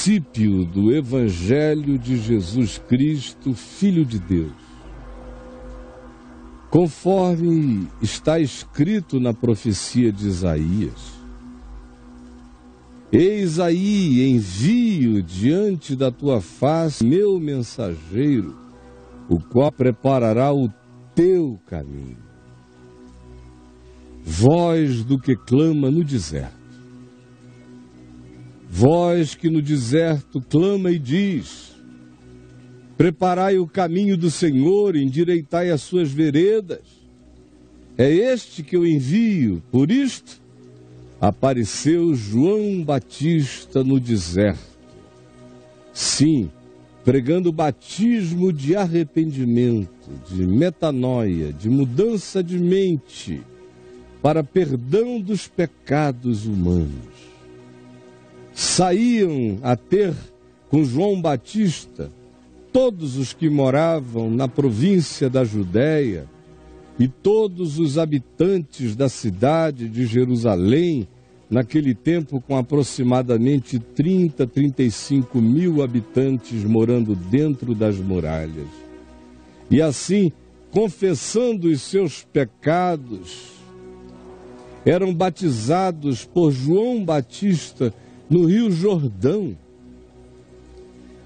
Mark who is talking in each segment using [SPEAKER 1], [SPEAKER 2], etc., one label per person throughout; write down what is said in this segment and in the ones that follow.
[SPEAKER 1] princípio do Evangelho de Jesus Cristo, Filho de Deus. Conforme está escrito na profecia de Isaías: eis aí, envio diante da tua face meu mensageiro, o qual preparará o teu caminho. Voz do que clama no deserto. Voz que no deserto clama e diz: preparai o caminho do Senhor, endireitai as suas veredas. É este que eu envio. Por isto apareceu João Batista no deserto. Sim, pregando o batismo de arrependimento, de metanoia, de mudança de mente, para perdão dos pecados humanos. Saíam a ter com João Batista todos os que moravam na província da Judéia e todos os habitantes da cidade de Jerusalém, naquele tempo com aproximadamente 35 mil habitantes morando dentro das muralhas. E assim, confessando os seus pecados, eram batizados por João Batista no Rio Jordão.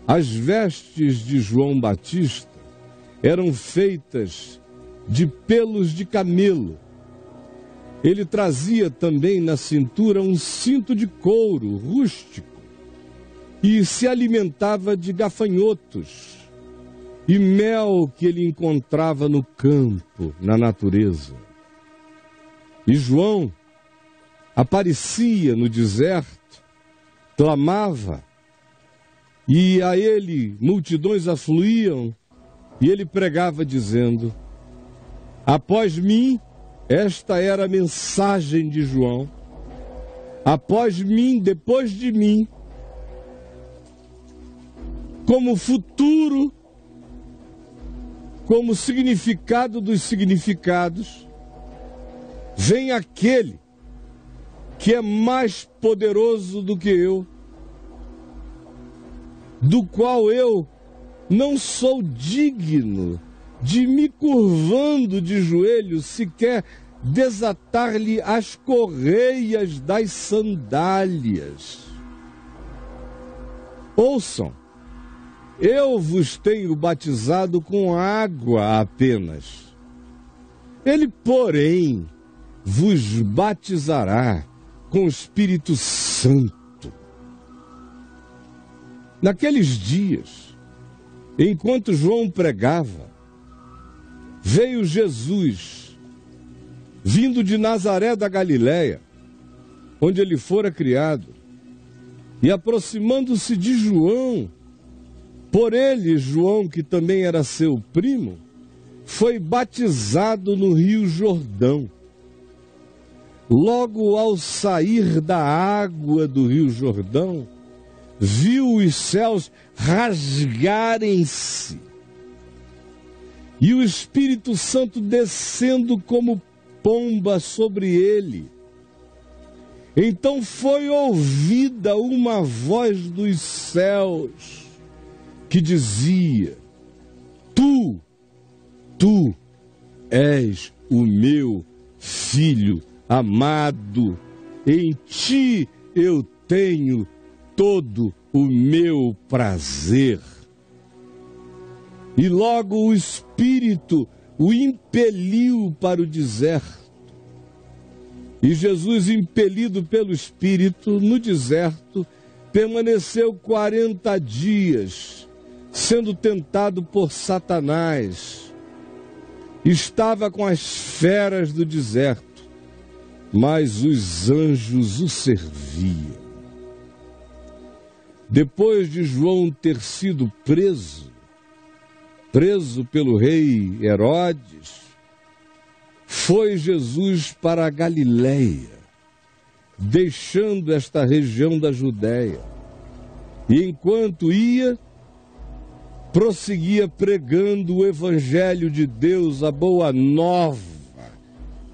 [SPEAKER 1] As vestes de João Batista eram feitas de pelos de camelo. Ele trazia também na cintura um cinto de couro rústico e se alimentava de gafanhotos e mel que ele encontrava no campo, na natureza. E João aparecia no deserto, clamava, e a ele multidões afluíam, e ele pregava dizendo: após mim, esta era a mensagem de João, após mim, depois de mim, como futuro, como significado dos significados, vem aquele que é mais poderoso do que eu, do qual eu não sou digno de me curvando de joelhos, sequer desatar-lhe as correias das sandálias. Ouçam, eu vos tenho batizado com água apenas. Ele, porém, vos batizará com o Espírito Santo. Naqueles dias, enquanto João pregava, veio Jesus, vindo de Nazaré da Galiléia, onde ele fora criado, e aproximando-se de João, por ele, João, que também era seu primo, foi batizado no Rio Jordão. Logo ao sair da água do Rio Jordão, viu os céus rasgarem-se e o Espírito Santo descendo como pomba sobre ele. Então foi ouvida uma voz dos céus que dizia: Tu és o meu Filho amado, em ti eu tenho todo o meu prazer. E logo o Espírito o impeliu para o deserto. E Jesus, impelido pelo Espírito, no deserto, permaneceu 40 dias, sendo tentado por Satanás. Estava com as feras do deserto, mas os anjos o serviam. Depois de João ter sido preso pelo rei Herodes, foi Jesus para a Galiléia, deixando esta região da Judéia. E enquanto ia, prosseguia pregando o Evangelho de Deus, a boa nova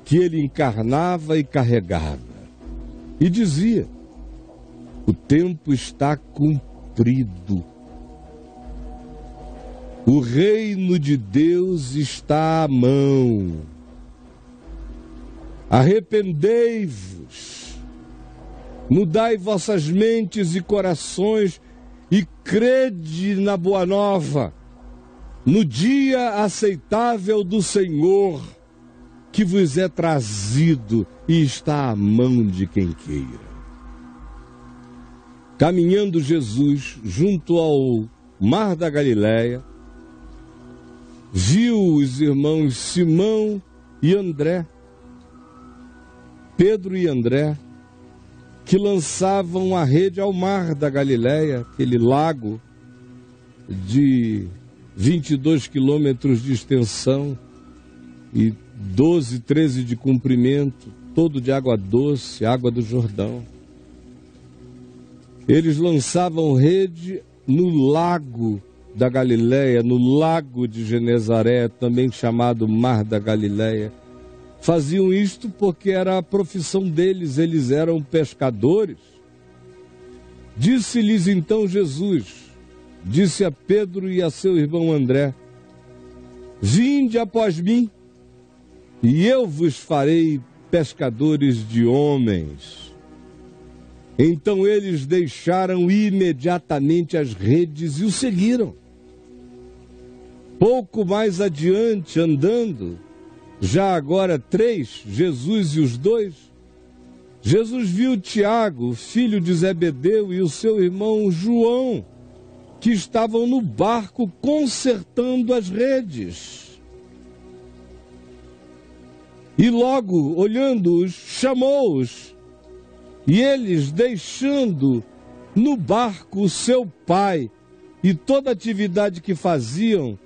[SPEAKER 1] que ele encarnava e carregava. E dizia: o tempo está cumprido cumprido. O reino de Deus está à mão. Arrependei-vos, mudai vossas mentes e corações e crede na boa nova, no dia aceitável do Senhor, que vos é trazido e está à mão de quem queira. Caminhando Jesus junto ao mar da Galileia, viu os irmãos Simão e André, Pedro e André, que lançavam a rede ao mar da Galileia, aquele lago de 22 quilômetros de extensão e 12, 13 de comprimento, todo de água doce, água do Jordão. Eles lançavam rede no lago da Galileia, no lago de Genezaré, também chamado Mar da Galileia. Faziam isto porque era a profissão deles, eles eram pescadores. Disse-lhes então Jesus, disse a Pedro e a seu irmão André: vinde após mim, e eu vos farei pescadores de homens. Então eles deixaram imediatamente as redes e o seguiram. Pouco mais adiante, andando, já agora 3, Jesus e os 2, Jesus viu Tiago, filho de Zebedeu, e o seu irmão João, que estavam no barco consertando as redes. E logo, olhando-os, chamou-os, e eles, deixando no barco o seu pai e toda a atividade que faziam,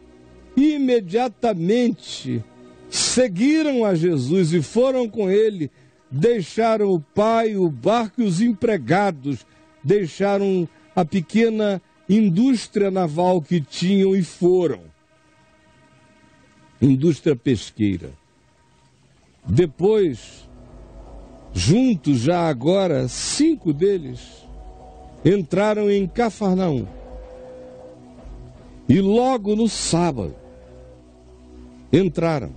[SPEAKER 1] imediatamente seguiram a Jesus e foram com ele, deixaram o pai, o barco e os empregados, deixaram a pequena indústria naval que tinham e foram. Indústria pesqueira. Depois, juntos já agora, 5 deles entraram em Cafarnaum. E logo no sábado, entraram.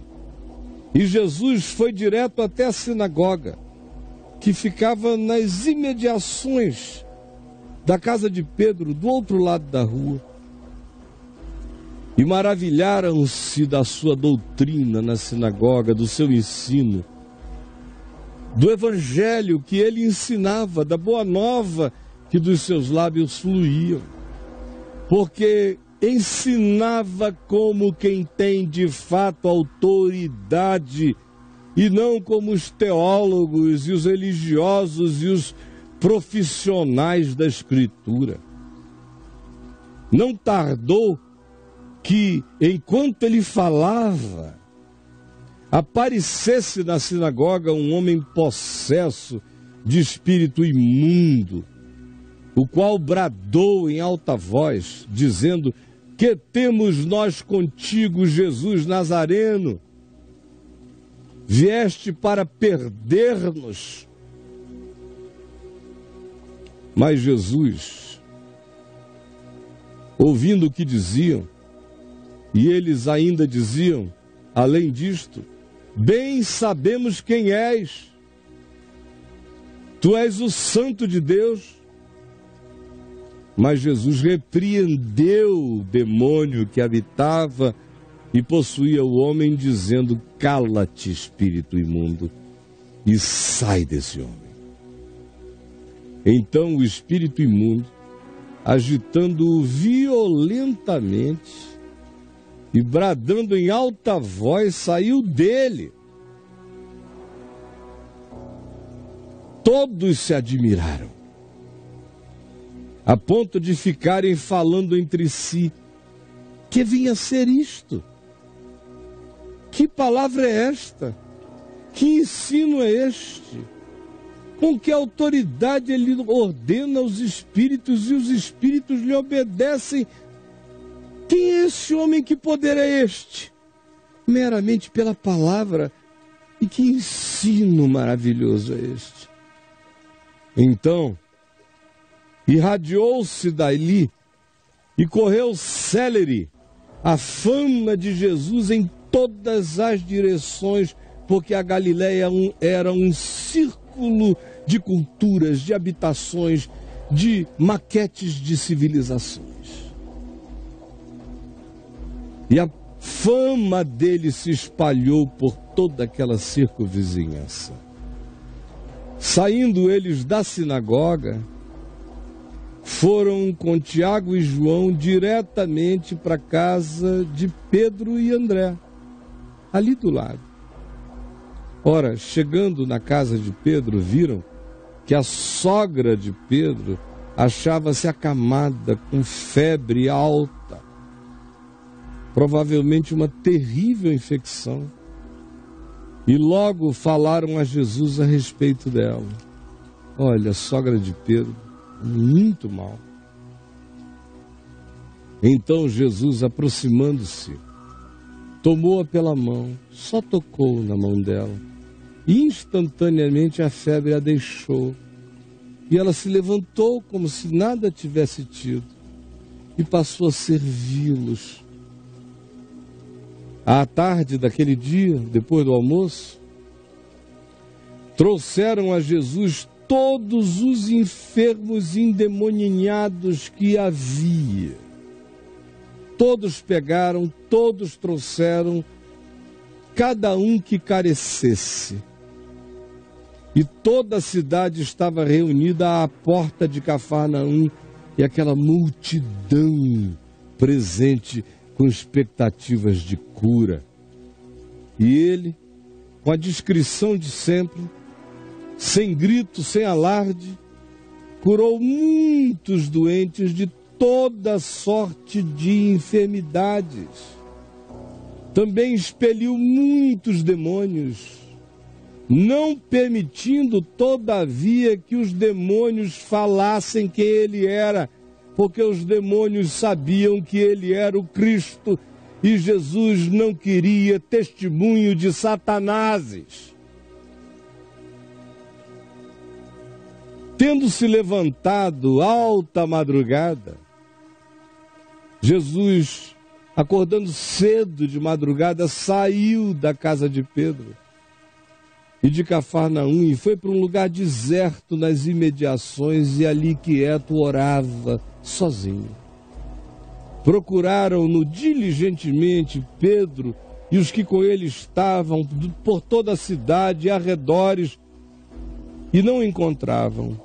[SPEAKER 1] E Jesus foi direto até a sinagoga, que ficava nas imediações da casa de Pedro, do outro lado da rua. E maravilharam-se da sua doutrina na sinagoga, do seu ensino, do evangelho que ele ensinava, da boa nova que dos seus lábios fluíam. Porque ensinava como quem tem de fato autoridade e não como os teólogos e os religiosos e os profissionais da Escritura. Não tardou que, enquanto ele falava, aparecesse na sinagoga um homem possesso de espírito imundo, o qual bradou em alta voz, dizendo: que temos nós contigo, Jesus Nazareno? Vieste para perder-nos? Mas Jesus, ouvindo o que diziam, e eles ainda diziam, além disto: bem sabemos quem és. Tu és o Santo de Deus. Mas Jesus repreendeu o demônio que habitava e possuía o homem, dizendo: cala-te, espírito imundo, e sai desse homem. Então o espírito imundo, agitando-o violentamente e bradando em alta voz, saiu dele. Todos se admiraram, a ponto de ficarem falando entre si: que vinha a ser isto? Que palavra é esta? Que ensino é este? Com que autoridade ele ordena aos espíritos e os espíritos lhe obedecem? Quem é esse homem? Que poder é este? Meramente pela palavra. E que ensino maravilhoso é este? Então, Irradiou-se dali e correu célere a fama de Jesus em todas as direções, porque a Galileia era um círculo de culturas, de habitações, de maquetes de civilizações. E a fama dele se espalhou por toda aquela circunvizinhança. Saindo eles da sinagoga, foram com Tiago e João diretamente para a casa de Pedro e André, ali do lado. Ora, chegando na casa de Pedro, viram que a sogra de Pedro achava-se acamada com febre alta, provavelmente uma terrível infecção. E logo falaram a Jesus a respeito dela. Olha, a sogra de Pedro, muito mal. Então Jesus, aproximando-se, tomou-a pela mão, só tocou na mão dela. E instantaneamente a febre a deixou. E ela se levantou como se nada tivesse tido. E passou a servi-los. À tarde daquele dia, depois do almoço, trouxeram a Jesus todos os enfermos endemoniados que havia. Todos pegaram, todos trouxeram, cada um que carecesse. E toda a cidade estava reunida à porta de Cafarnaum, e aquela multidão presente com expectativas de cura. E ele, com a discrição de sempre, sem grito, sem alarde, curou muitos doentes de toda sorte de enfermidades. Também expeliu muitos demônios, não permitindo, todavia, que os demônios falassem quem ele era, porque os demônios sabiam que ele era o Cristo e Jesus não queria testemunho de Satanáses. Tendo se levantado alta madrugada, Jesus, acordando cedo de madrugada, saiu da casa de Pedro e de Cafarnaum e foi para um lugar deserto nas imediações e ali quieto orava sozinho. Procuraram-no diligentemente Pedro e os que com ele estavam por toda a cidade e arredores e não o encontravam.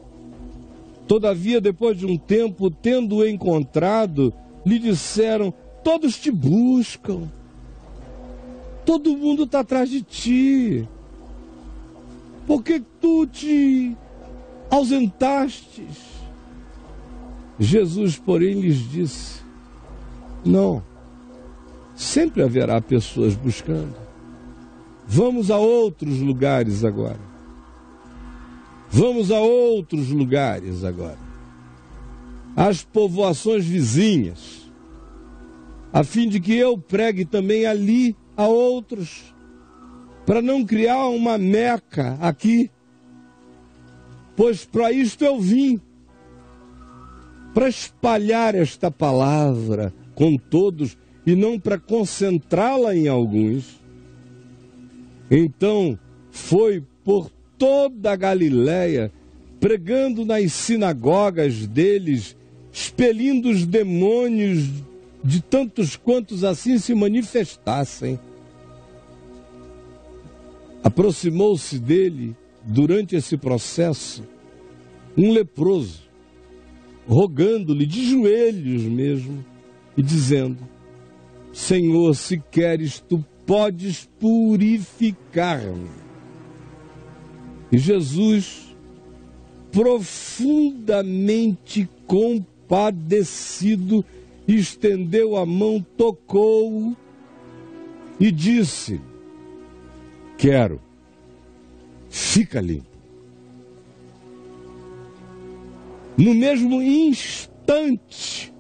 [SPEAKER 1] Todavia, depois de um tempo, tendo-o encontrado, lhe disseram: todos te buscam, todo mundo está atrás de ti. Por que tu te ausentastes? Jesus, porém, lhes disse: não, sempre haverá pessoas buscando. Vamos a outros lugares agora. Vamos a outros lugares agora. Às povoações vizinhas, a fim de que eu pregue também ali a outros, para não criar uma Meca aqui, pois para isto eu vim, para espalhar esta palavra com todos e não para concentrá-la em alguns. Então foi por toda a Galileia, pregando nas sinagogas deles, expelindo os demônios de tantos quantos assim se manifestassem. Aproximou-se dele, durante esse processo, um leproso, rogando-lhe de joelhos mesmo, e dizendo: Senhor, se queres, tu podes purificar-me. E Jesus, profundamente compadecido, estendeu a mão, tocou-o e disse: quero, fica limpo. No mesmo instante,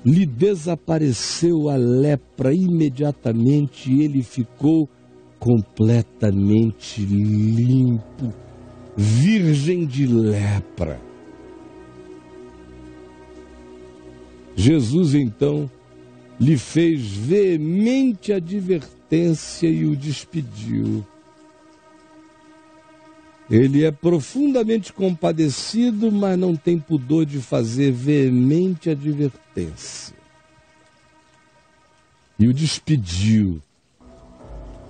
[SPEAKER 1] lhe desapareceu a lepra imediatamente e ele ficou completamente limpo virgem de lepra. Jesus, então, lhe fez veemente advertência e o despediu. Ele é profundamente compadecido, mas não tem pudor de fazer veemente advertência. E o despediu,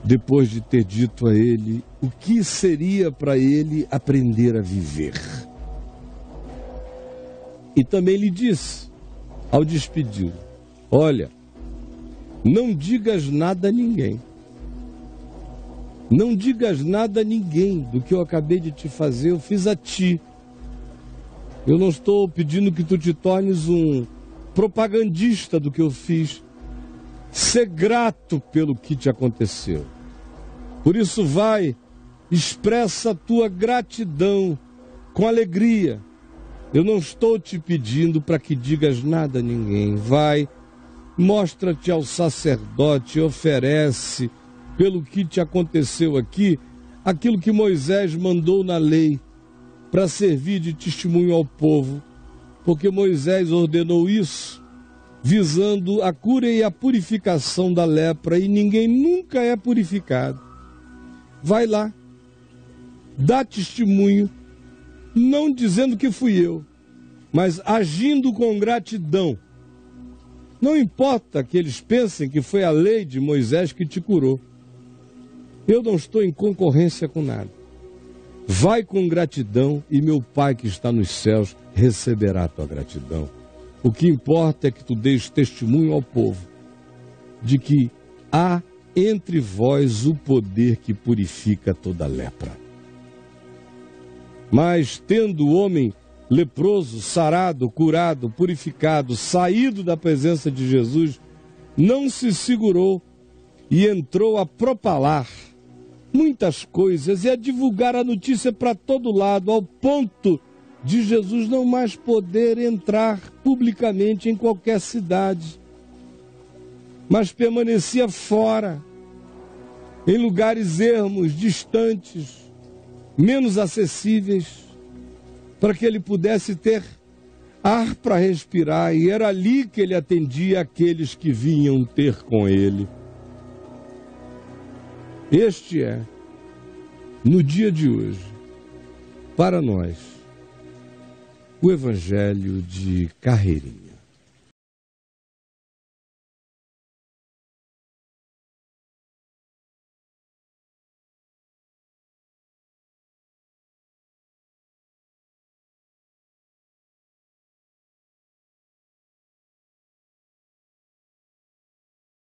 [SPEAKER 1] depois de ter dito a ele o que seria para ele aprender a viver. E também lhe disse, ao despedi-lo: olha, não digas nada a ninguém. Não digas nada a ninguém do que eu acabei de te fazer, eu fiz a ti. Eu não estou pedindo que tu te tornes um propagandista do que eu fiz. Sê grato pelo que te aconteceu. Por isso vai, expressa a tua gratidão com alegria. Eu não estou te pedindo para que digas nada a ninguém. Vai, mostra-te ao sacerdote, oferece pelo que te aconteceu aqui, aquilo que Moisés mandou na lei, para servir de testemunho ao povo, porque Moisés ordenou isso, visando a cura e a purificação da lepra, e ninguém nunca é purificado. Vai lá, dá testemunho, não dizendo que fui eu, mas agindo com gratidão. Não importa que eles pensem que foi a lei de Moisés que te curou. Eu não estou em concorrência com nada. Vai com gratidão e meu Pai que está nos céus receberá a tua gratidão. O que importa é que tu deis testemunho ao povo de que há entre vós o poder que purifica toda lepra. Mas tendo o homem leproso, sarado, curado, purificado, saído da presença de Jesus, não se segurou e entrou a propalar muitas coisas e a divulgar a notícia para todo lado, ao ponto de Jesus não mais poder entrar publicamente em qualquer cidade, mas permanecia fora, em lugares ermos, distantes, menos acessíveis, para que ele pudesse ter ar para respirar, e era ali que ele atendia aqueles que vinham ter com ele. Este é, no dia de hoje, para nós, o Evangelho de Carreirinha.